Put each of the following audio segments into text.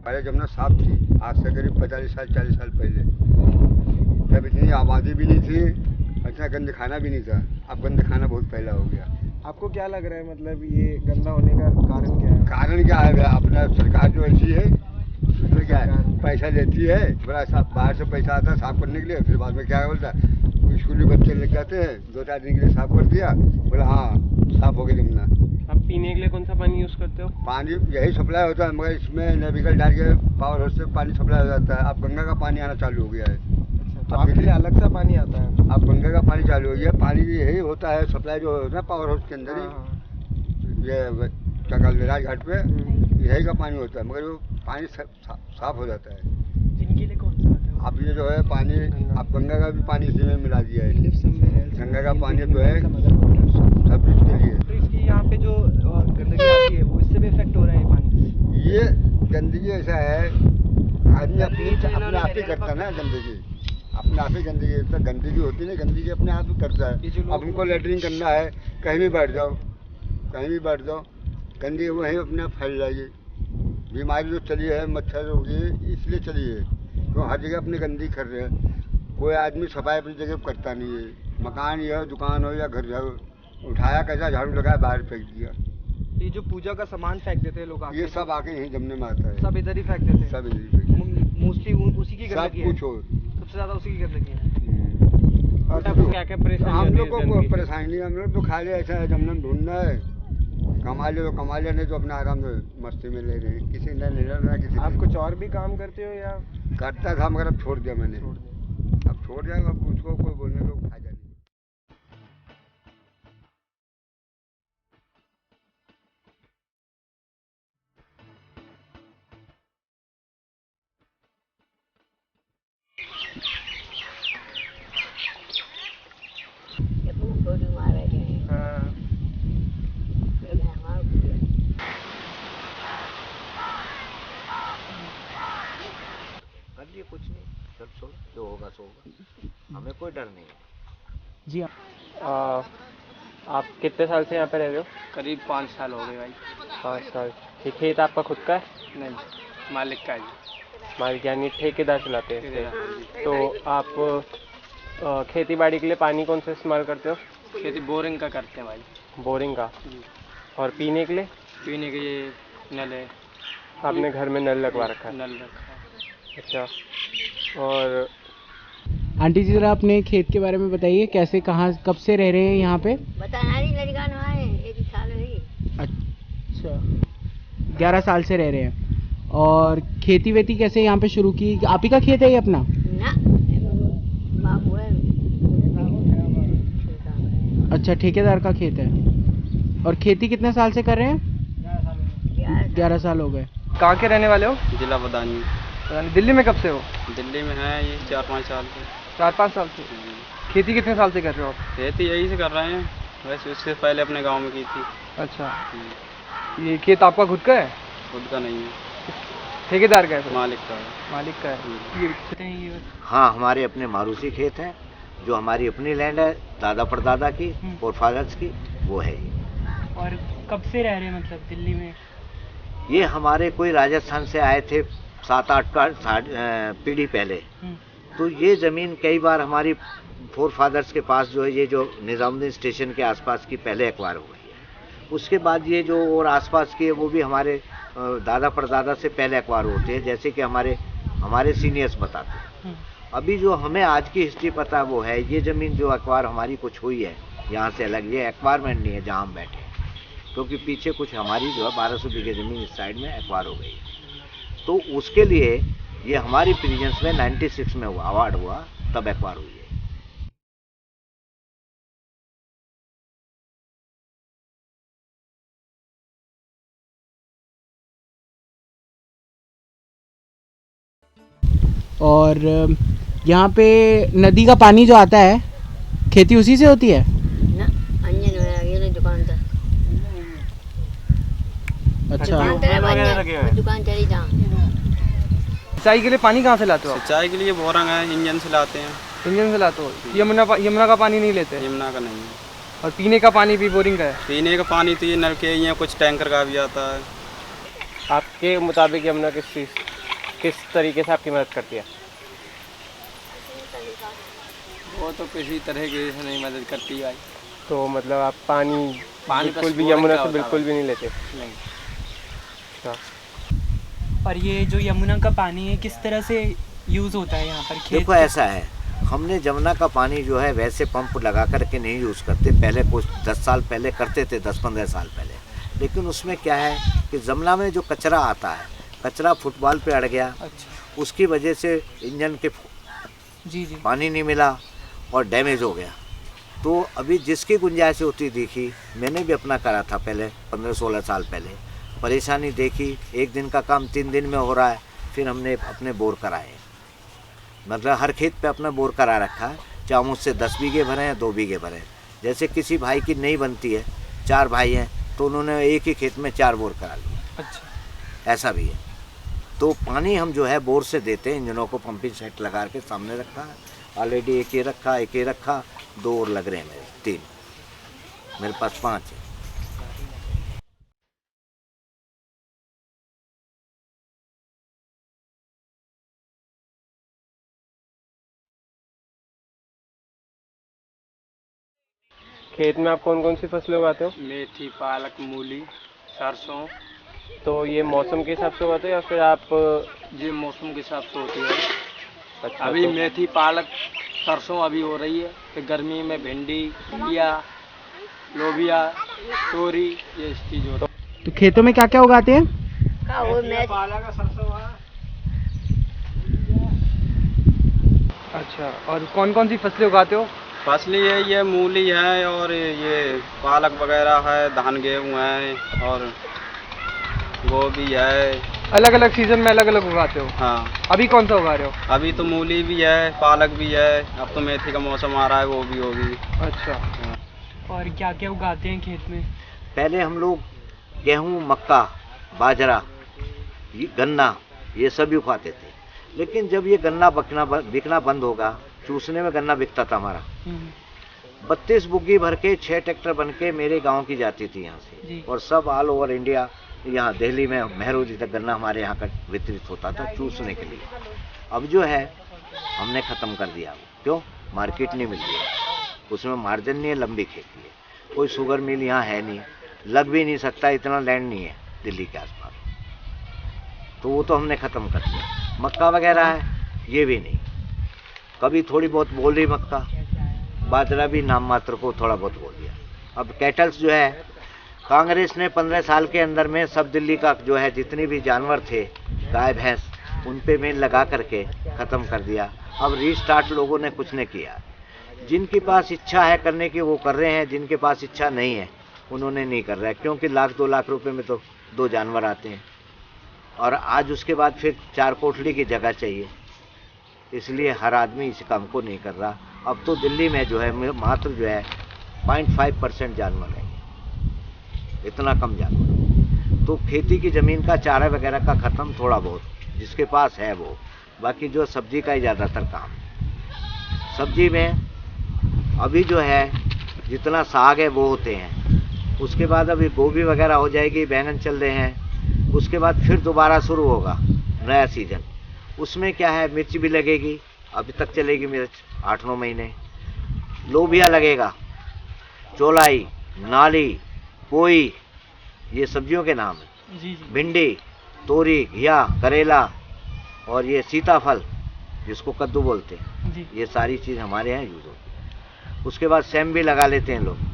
पहले जमुना साफ थी, आज से करीब 45 साल 40 साल पहले, जब इतनी आबादी भी नहीं थी, इतना गंद खाना भी नहीं था। अब गंद खाना बहुत पहला हो गया। आपको क्या लग रहा है, मतलब ये गंदा होने का कारण क्या है? कारण क्या है, अपना सरकार जो ऐसी है उसमें क्या है, पैसा लेती है, थोड़ा सा बाहर से पैसा आता है साफ करने के लिए, फिर बाद में क्या बोलता है, स्कूली बच्चे लग जाते हैं, 2-4 दिन के लिए साफ कर दिया, बोला हाँ साफ हो गई जमुना। आप पीने के लिए कौन सा पानी यूज़ करते हो? पानी यही सप्लाई होता है, मगर इसमें नेविकल डाल के पावर हाउस से पानी सप्लाई हो जाता है। अब गंगा का पानी आना चालू हो गया है। अच्छा, तो आपके लिए अलग सा पानी आता है? अब गंगा का पानी चालू हो गया। पानी यही होता है सप्लाई जो होता है पावर हाउस के अंदर ही, ये क्या कहते राज घाट पे यही का पानी होता है, मगर वो पानी साफ हो जाता है। जिनके लिए कौन सा आता है? अब ये जो है पानी, अब गंगा का भी पानी इसी में मिला दिया है। गंगा का पानी जो है सब चीज़ के लिए। तो इसकी यहाँ पे जो गंदगी आती है वो इससे भी इफेक्ट हो रहा है पानी? ये गंदगी ऐसा है, आदमी अपने आप ही करता है ना गंदगी, अपने आप ही गंदगी, तो गंदगी होती है ना, गंदगी अपने आप ही करता है। अब हमको लेटरिन करना है, कहीं भी बैठ जाओ, कहीं भी बैठ जाओ, गंदगी वहीं अपने आप फैल जाएगी। बीमारी जो चली है, मच्छर होगी, इसलिए चली है, तो हर जगह अपनी गंदगी कर रहे हैं। कोई आदमी सफाई अपनी जगह करता नहीं है। मकान या दुकान हो या घर जाओ, उठाया कैसा झाड़ू लगाया बाहर फेंक दिया। ये जो पूजा का सामान फेंक देते हैं लोग आके, ये सब आके यहीं जमने में आता है, सब इधर ही फेंक देते हैं? सब इधर ही फेंक, मोस्टली उसी की सब गंदगी है? कुछ हो, सबसे ज्यादा उसी की गंदगी है। और आपको क्या क्या परेशानी हम होती है लोग इस को गंदगी कोई से? परेशानी नहीं, हम लोग तो खाली ऐसा है, जमना ढूंढना है, कमा ले तो कमा ले, नहीं तो अपना आराम से मस्ती में ले रहे हैं, किसी ने ले रहा किसी आप ने कुछ और भी काम करते हो या करता था, मगर अब छोड़ दिया मैंने। छोड़ दिया? अब छोड़ जाएगा, अब उसको कोई बोलने का फायदा नहीं। हाँ। कर लिए कुछ नहीं, चल छोड़, जो होगा सो होगा, हमें कोई डर नहीं है। जी आप कितने साल से यहाँ पे रह रहे हो? करीब 5 साल हो गए भाई। 5 साल। ये खेत आपका खुद का है? नहीं, मालिक का है जी। मालिक यानी ठेकेदार चलाते हैं ठेकेदार, इसे। तो आप खेती बाड़ी के लिए पानी कौन सा इस्तेमाल करते हो? खेती बोरिंग का करते हैं भाई। बोरिंग का। जी। और पीने के लिए? पीने के ये नल है। आपने घर में नल लगवा रखा है? नल रखा है। अच्छा। और आंटी जी जरा अपने खेत के बारे में बताइए, कैसे कहाँ कब से रह रहे हैं यहाँ पे? एक साल हुई। अच्छा, 11 साल से रह रहे हैं। और खेती वेती कैसे यहाँ पे शुरू की? आप ही का खेत है ये अपना? ना बाबू है। अच्छा, ठेकेदार का खेत है। और खेती कितने साल से कर रहे हैं? 11 साल हो गए। कहाँ के रहने वाले हो? जिला बदायूं। दिल्ली में कब से हो? दिल्ली में है ये 4-5 साल से। 4-5 साल से। खेती कितने साल से कर रहे हो आप? खेती यही से कर रहे हैं, वैसे उससे पहले अपने गांव में की थी। अच्छा, ये खेत आपका खुद का है? खुद का नहीं है, ठेकेदार का है? मालिक का है। मालिक का है। ये हाँ, हमारे अपने मारूसी खेत हैं, जो हमारी अपनी लैंड है, दादा परदादा की और फादर्स की, वो है। और कब से रह रहे हैं मतलब दिल्ली में? ये हमारे कोई राजस्थान से आए थे 7-8 पीढ़ी पहले। तो ये ज़मीन कई बार हमारी फोर फादर्स के पास जो है, ये जो निज़ामुद्दीन स्टेशन के आसपास की पहले एक्वायर हो गई है। उसके बाद ये जो और आसपास की है वो भी हमारे दादा परदादा से पहले एक्वायर होते हैं, जैसे कि हमारे सीनियर्स बताते हैं। अभी जो हमें आज की हिस्ट्री पता है वो है, ये ज़मीन जो एक्वायर हमारी कुछ हुई है यहाँ से अलग, ये एक्वायरमेंट नहीं है जहाँ हम बैठे हैं, क्योंकि पीछे कुछ हमारी जो है 1200 बीघे ज़मीन इस साइड में एक्वायर हो गई है। तो उसके लिए ये हमारी प्रीजेंस में 96 में हुआ, अवार्ड हुआ, तब एक्वायर हुई है। और यहाँ पे नदी का पानी जो आता है, खेती उसी से होती है? ना अंजन है, ये नहीं दुकान था। अच्छा, दुकान चली जाऊँ। सिंचाई के लिए पानी कहाँ से लाते हो आप? सिंचाई के लिए बोरिंग है, इंजन से लाते हैं। इंजन से लाते हो? यमुना का पानी नहीं लेते? यमुना का नहीं है। और पीने का पानी भी बोरिंग का है? पीने का पानी तो ये नल के, ये कुछ टैंकर का भी आता है। आपके मुताबिक यमुना किस चीज़ किस तरीके से आपकी मदद करती है? वो तो किसी तरह की से नहीं मदद करती भाई। तो मतलब आप पानी बिल्कुल बस भी बोरिंग यमुना का से होता है बिल्कुल भी नहीं लेते? नहीं। अच्छा। और ये जो यमुना का पानी है किस तरह से यूज़ होता है यहाँ पर खेत देखो ऐसा है, हमने जमुना का पानी जो है वैसे पंप लगा करके नहीं यूज़ करते। पहले कुछ 10 साल पहले करते थे, 10-15 साल पहले। लेकिन उसमें क्या है कि जमुना में जो कचरा आता है, कचरा फुटबॉल पे अड़ गया, अच्छा। उसकी वजह से इंजन के जी जी। पानी नहीं मिला और डैमेज हो गया। तो अभी जिसकी गुंजाइश होती देखी, मैंने भी अपना करा था पहले 15-16 साल पहले, परेशानी देखी, एक दिन का काम 3 दिन में हो रहा है। फिर हमने अपने बोर कराए, मतलब हर खेत पे अपना बोर करा रखा है, चाहे मुझसे 10 बीघे भरे हैं 2 बीघे भरे हैं। जैसे किसी भाई की नहीं बनती है, 4 भाई हैं तो उन्होंने एक ही खेत में 4 बोर करा लिए। अच्छा। ऐसा भी है। तो पानी हम जो है बोर से देते हैं। इंजनों को पंपिंग सेट लगा के सामने रखा है, ऑलरेडी एक ही रखा, 2 और लग रहे हैं मेरे, 3, मेरे पास 5 है। खेत में आप कौन कौन सी फसलें उगाते हो? मेथी, पालक, मूली, सरसों। तो ये मौसम के हिसाब से उगाते हो या फिर आप? ये मौसम के हिसाब से होती है। अच्छा, अभी तो मेथी, पालक, सरसों अभी हो रही है। फिर गर्मी में भिंडी, घिया, लोबिया, तोरी, ये चीज़ होता है। तो खेतों में क्या क्या उगाते हैं? का वो मैं पालक, सरसों है। अच्छा, और कौन कौन सी फसलें उगाते हो? फसली है, ये मूली है और ये पालक वगैरह है, धान गेहूँ है और गोभी है। अलग अलग सीजन में अलग अलग उगाते हो? हाँ, अभी कौन सा उगा रहे हो? अभी तो मूली भी है, पालक भी है। अब तो मेथी का मौसम आ रहा है, वो भी होगी। अच्छा। और क्या क्या उगाते हैं खेत में? पहले हम लोग गेहूँ, मक्का, बाजरा, गन्ना ये सब उगाते थे। लेकिन जब ये गन्ना बिकना बंद होगा, चूसने में गन्ना बिकता था हमारा। 32 बुग्गी भर के 6 ट्रैक्टर बन के मेरे गांव की जाती थी यहाँ से, और सब ऑल ओवर इंडिया, यहाँ दिल्ली में महरोजी तक गन्ना हमारे यहाँ का वितरित होता था चूसने के लिए। अब जो है हमने ख़त्म कर दिया। क्यों? मार्केट नहीं मिल रही है, उसमें मार्जिन नहीं है, लंबी खेती है, कोई शुगर मिल यहाँ है नहीं, लग भी नहीं सकता, इतना लैंड नहीं है दिल्ली के आसपास। तो वो तो हमने ख़त्म कर दिया। मक्का वगैरह है, ये भी नहीं। कभी थोड़ी बहुत बोल रही मक्का, बाजरा भी नाम मात्र को थोड़ा बहुत बोल दिया। अब कैटल्स जो है, कांग्रेस ने 15 साल के अंदर में सब दिल्ली का जो है जितनी भी जानवर थे, गाय भैंस, उन पे मेल लगा करके ख़त्म कर दिया। अब रीस्टार्ट लोगों ने कुछ नहीं किया। जिनके पास इच्छा है करने की वो कर रहे हैं, जिनके पास इच्छा नहीं है उन्होंने नहीं कर रहा है। क्योंकि 1-2 लाख रुपए में तो 2 जानवर आते हैं, और आज उसके बाद फिर 4 कोठली की जगह चाहिए। इसलिए हर आदमी इस काम को नहीं कर रहा। अब तो दिल्ली में जो है मात्र जो है 0.5% जानवर है, इतना कम जानवर। तो खेती की ज़मीन का चारा वगैरह का ख़त्म, थोड़ा बहुत जिसके पास है वो, बाकी जो सब्जी का ही ज़्यादातर काम। सब्जी में अभी जो है जितना साग है वो होते हैं, उसके बाद अभी गोभी वगैरह हो जाएगी, बैंगन चल रहे हैं, उसके बाद फिर दोबारा शुरू होगा नया सीजन। उसमें क्या है, मिर्च भी लगेगी, अभी तक चलेगी मिर्च 8-9 महीने। लोबिया लगेगा, चौलाई, नाली, पोई, ये सब्जियों के नाम है। जी जी। भिंडी, तोरी, घिया, करेला, और ये सीताफल जिसको कद्दू बोलते हैं, जी। ये सारी चीज़ हमारे यहाँ यूज़ होती है। उसके बाद सेम भी लगा लेते हैं लोग।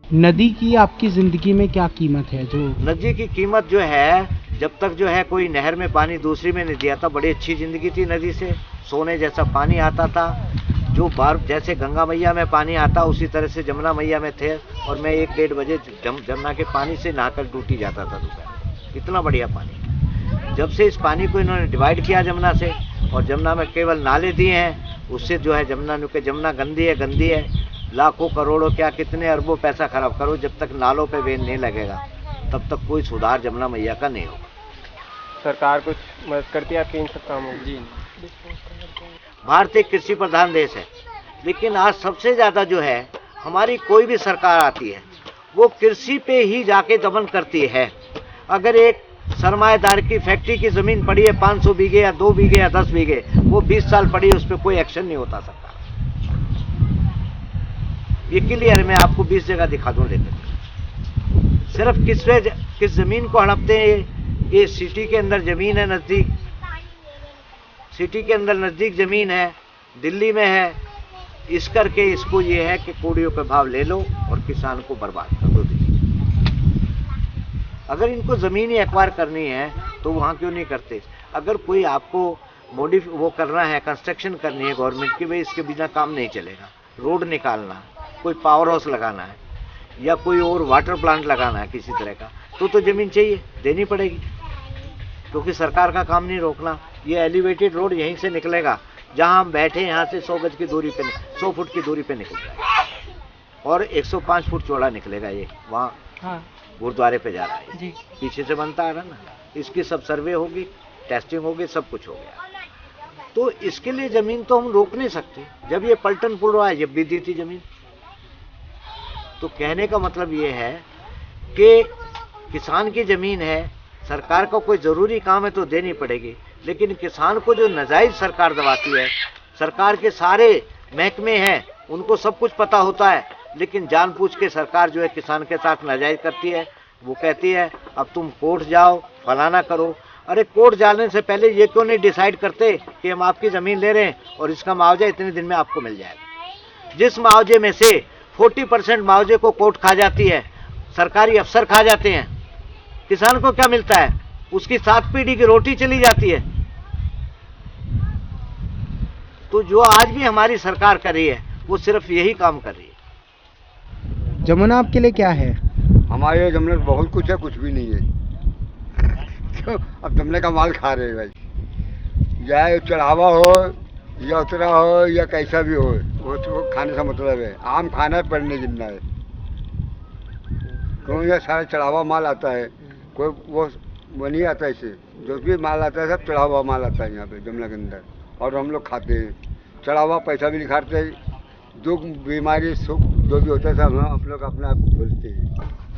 नदी की आपकी जिंदगी में क्या कीमत है? जो नदी की कीमत जो है, जब तक जो है कोई नहर में पानी दूसरी में नहीं दिया था, बड़ी अच्छी ज़िंदगी थी। नदी से सोने जैसा पानी आता था, जो बार जैसे गंगा मैया में पानी आता उसी तरह से जमुना मैया में थे। और मैं 1-1.5 बजे जमुना के पानी से नहाकर ड्यूटी जाता था दोपहर। इतना बढ़िया पानी। जब से इस पानी को इन्होंने डिवाइड किया जमुना से, और जमुना में केवल नाले दिए हैं, उससे जो है जमुना गंदी है। लाखों करोड़ों क्या कितने अरबों पैसा खराब करो, जब तक नालों पे बेन नहीं लगेगा तब तक कोई सुधार जमुना मैया का नहीं होगा। सरकार कुछ मदद करती है आपके इन सब कामों में? जी। भारत एक कृषि प्रधान देश है, लेकिन आज सबसे ज़्यादा जो है हमारी कोई भी सरकार आती है, वो कृषि पे ही जाके दमन करती है। अगर एक सरमाएदार की फैक्ट्री की जमीन पड़ी है 500 बीघे या 2 बीघे या 10 बीघे, वो 20 साल पड़ी है, उस पर कोई एक्शन नहीं होता सकता। ये क्लियर, मैं आपको 20 जगह दिखा दूं। लेकर सिर्फ किस जमीन को हड़पते हैं। ये सिटी के अंदर जमीन है, नजदीक सिटी के अंदर नजदीक जमीन है, दिल्ली में है, इस करके इसको ये है कि कोड़ियों पे भाव ले लो और किसान को बर्बाद कर दो। अगर इनको जमीन ही एक्वायर करनी है तो वहां क्यों नहीं करते। अगर कोई आपको वो करना है, कंस्ट्रक्शन करनी है गवर्नमेंट की, भाई इसके बिना काम नहीं चलेगा, रोड निकालना, कोई पावर हाउस लगाना है या कोई और वाटर प्लांट लगाना है किसी तरह का, तो जमीन चाहिए, देनी पड़ेगी, क्योंकि सरकार का काम नहीं रोकना। ये एलिवेटेड रोड यहीं से निकलेगा, जहां हम बैठे यहाँ से 100 गज की दूरी पे, 100 फुट की दूरी पे निकल जाएगा और 105 फुट चौड़ा निकलेगा। ये वहाँ हाँ गुरुद्वारे पे जा रहा है जी। पीछे से बनता आ रहा ना। इसकी सब सर्वे होगी, टेस्टिंग होगी, सब कुछ हो गया। तो इसके लिए जमीन तो हम रोक नहीं सकते। जब ये पलटन पुल रहा है, जब भी दी थी जमीन। तो कहने का मतलब ये है कि किसान की जमीन है, सरकार का कोई जरूरी काम है तो देनी पड़ेगी, लेकिन किसान को जो नाजायज सरकार दबाती है, सरकार के सारे महकमे हैं, उनको सब कुछ पता होता है, लेकिन जानबूझ के सरकार जो है किसान के साथ नाजायज करती है। वो कहती है अब तुम कोर्ट जाओ, फलाना करो। अरे कोर्ट जाने से पहले ये क्यों नहीं डिसाइड करते कि हम आपकी जमीन ले रहे हैं और इसका मुआवजा इतने दिन में आपको मिल जाएगा। जिस मुआवजे में से 40% मुआवजे को कोर्ट खा जाती है, सरकारी अफसर खा जाते हैं, किसान को क्या मिलता है? उसकी 7 पीढ़ी की रोटी चली जाती है। तो जो आज भी हमारी सरकार कर रही है वो सिर्फ यही काम कर रही है। जमुना आपके लिए क्या है? हमारे जमने बहुत कुछ है, कुछ भी नहीं है। तो अब जमने का माल खा रहे हैं भाई, या चढ़ावा हो या उतरा हो या कैसा भी हो, वो तो खाने से मतलब है। आम खाना है, पढ़ने गिनना है। क्यों ये सारा चढ़ावा माल आता है, कोई वो नहीं आता। इसे जो भी माल आता है सब चढ़ावा माल आता है यहाँ पे जमुना के अंदर, और हम लोग खाते हैं। चढ़ावा पैसा भी निखारते हैं, दुख बीमारी सुख जो भी होता है सब हम लोग अपना भूलते हैं।